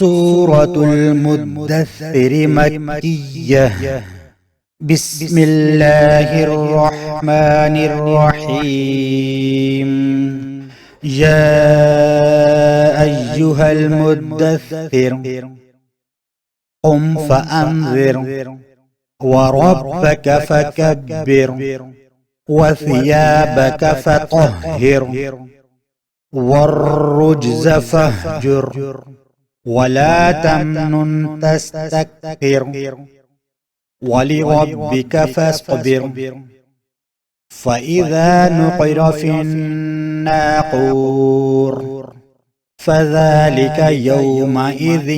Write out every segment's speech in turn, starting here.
سورة المدثر مكية. بسم الله الرحمن الرحيم. يا أيها المدثر قم فأنذر وربك فكبر وثيابك فطهر والرجز فاهجر ولا تمنن تستكثر ولربك فاصبر. فإذا نقر في الناقور فذلك يومئذ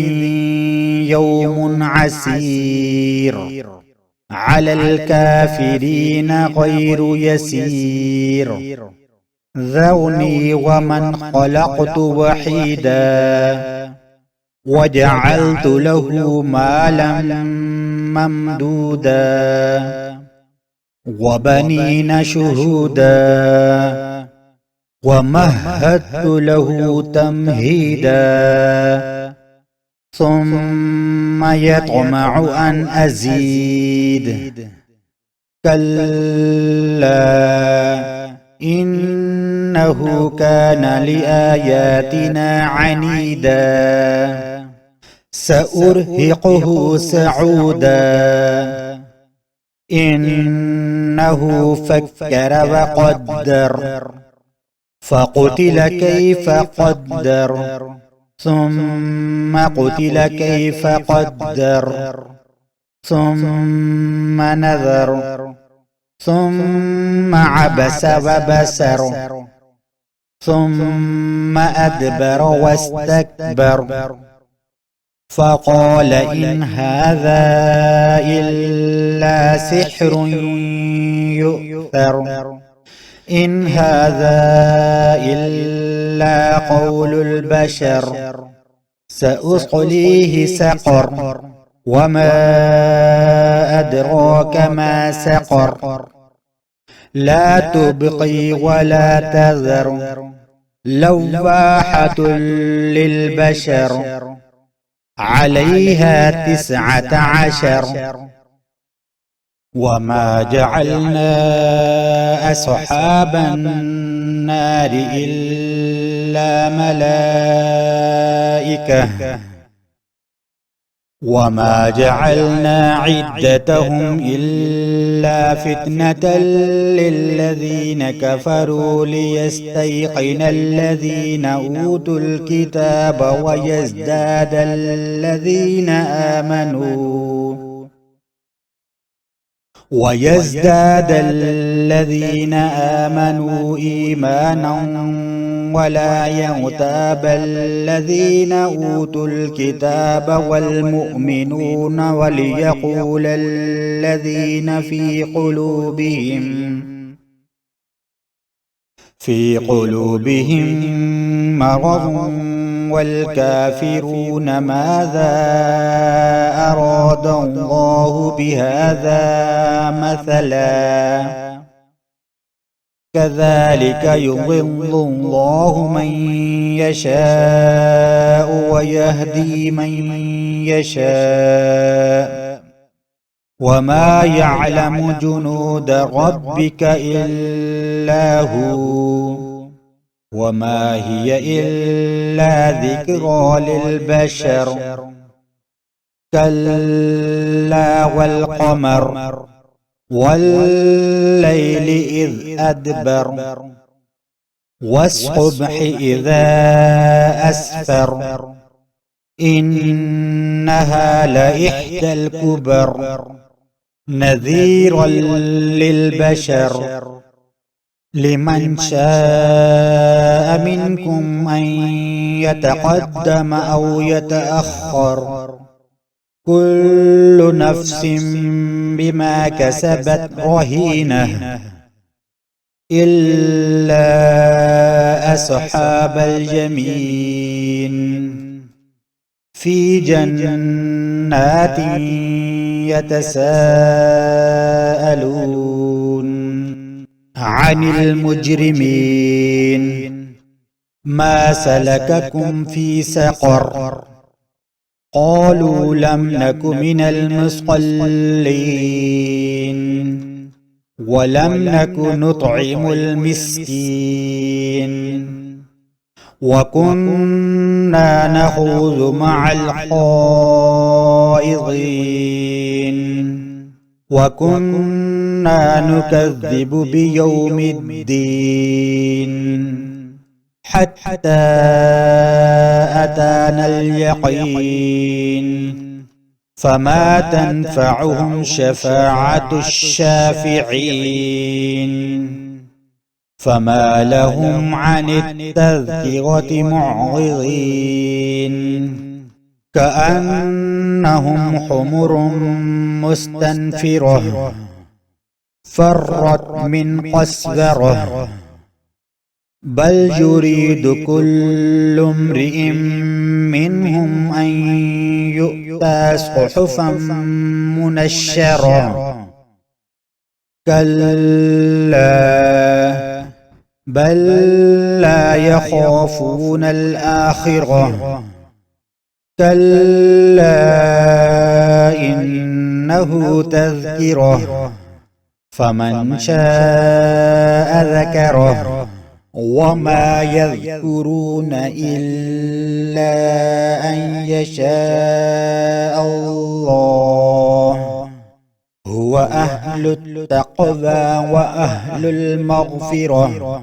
يوم عسير على الكافرين غير يسير. ذرني ومن خلقت وحيدا وجعلت له مالا ممدودا وبنين شهودا ومهدت له تمهيدا ثم يطمع أن أزيد. كلا إنه كان لآياتنا عنيدا سأرهقه صعودا. إنه فكر وقدر فقتل كيف قدر ثم قتل كيف قدر ثم نذر ثم عبس وبسر ثم أدبر واستكبر فقال إن هذا إلا سحر يؤثر. إن هذا إلا قول البشر سأصليه سقر وما أدراك ما سقر. لا تبقي ولا تذر لواحة للبشر عليها 19. وما جعلنا أصحاب النار إلا ملائكة وما جعلنا عدتهم إلا فتنة للذين كفروا ليستيقن الذين أوتوا الكتاب ويزداد الذين آمنوا إيمانا ولا يرتاب الذين أوتوا الكتاب والمؤمنون وليقول الذين في قلوبهم مرض والكافرون ماذا أراد الله بهذا مثلا. كذلك يضل الله من يشاء ويهدي من يشاء وما يعلم جنود ربك إلا هو وما هي إلا ذكرى للبشر. كلا والقمر والليل إذ أدبر والصبح إذا أسفر إنها لإحدى الكبر نذيرا للبشر. لمن شاء منكم أن يتقدم أو يتأخر كل نفس بما كسبت رهينة إلا أصحاب اليمين في جنات يتساءلون عن المجرمين ما سلككم في سقر قالوا لم نك من المصلين ولم نك نطعم المسكين وكنا نخوض مع الخائضين وكنا نكذب بيوم الدين حتى أتانا اليقين فما تنفعهم شفاعة الشافعين فما لهم عن التذكرة معرضين كأنهم حمر مستنفرة فرت من قسورة بل يريد كل امرئ منهم أن يؤتى صحفا منشرة كلا بل لا يخافون الآخرة كلا إنه تذكرة فمن شاء ذكره وما يذكرون إلا أن يشاء الله هو أهل التقوى وأهل المغفرة